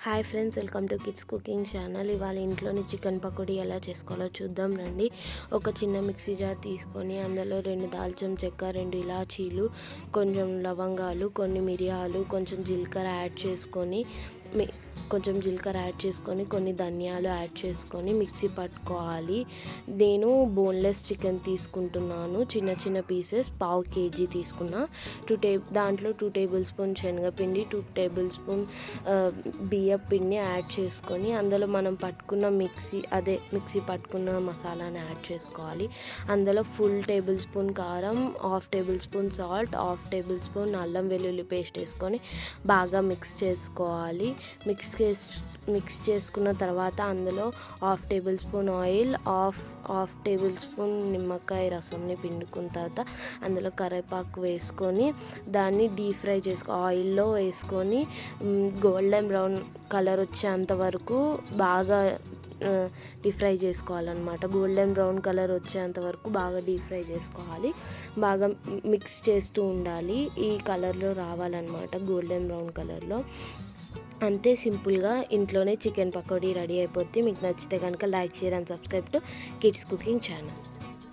Hi friends, welcome to kids cooking channel. ఇవాళ ఇంట్లోని chicken pakodi ఎలా చేసుకోవాలో చూద్దాం రండి. ఒక చిన్న మిక్సీ జార్ తీసుకొని అందులో 2 దాల్చిన చెక్క, 2 ఇలాచీలు, కొంచెం లవంగాలు, కొన్ని మిరియాలు, కొంచెం జీలకర్ర యాడ్ చేసుకొని కొన్ని ధనియాలు యాడ్ చేసుకొని మిక్సీ పట్టుకోవాలి. నేను బోన్లెస్ చికెన్ తీసుకుంటున్నాను, చిన్న చిన్న పీసెస్, 1/2 kg తీసుకున్నా. దాంట్లో 2 టేబుల్ స్పూన్ శనగపిండి, 2 టేబుల్ స్పూన్ బియ్యం పిండి యాడ్ చేసుకొని అందులో మనం మిక్సీ పట్టుకున్న మసాలాని యాడ్ చేసుకోవాలి. అందులో ఫుల్ టేబుల్ స్పూన్ కారం, 1/2 table spoon salt, 1/2 table spoon అల్లం వెల్లుల్లి పేస్ట్ వేసుకొని బాగా మిక్స్ చేసుకోవాలి. మిక్స్ చేసుకున్న తర్వాత అందులో 1/2 table spoon oil, 1/2 table spoon నిమ్మకాయ రసంని పిండుకున్న తర్వాత అందులో కరివేపాకు వేసుకొని దాన్ని డీప్ ఫ్రై ఆయిల్లో వేసుకొని గోల్డెన్ బ్రౌన్ కలర్ వచ్చేంత వరకు బాగా డీప్ ఫ్రై చేసుకోవాలన్నమాట. గోల్డెన్ బ్రౌన్ కలర్ వచ్చేంత వరకు బాగా డీప్ ఫ్రై చేసుకోవాలి. బాగా మిక్స్ చేస్తూ ఉండాలి. ఈ కలర్లో రావాలన్నమాట, గోల్డెన్ బ్రౌన్ కలర్లో. అంతే, సింపుల్గా ఇంట్లోనే చికెన్ పకోడీ రెడీ అయిపోద్ది. మీకు నచ్చితే కనుక like, share and subscribe to kids cooking channel.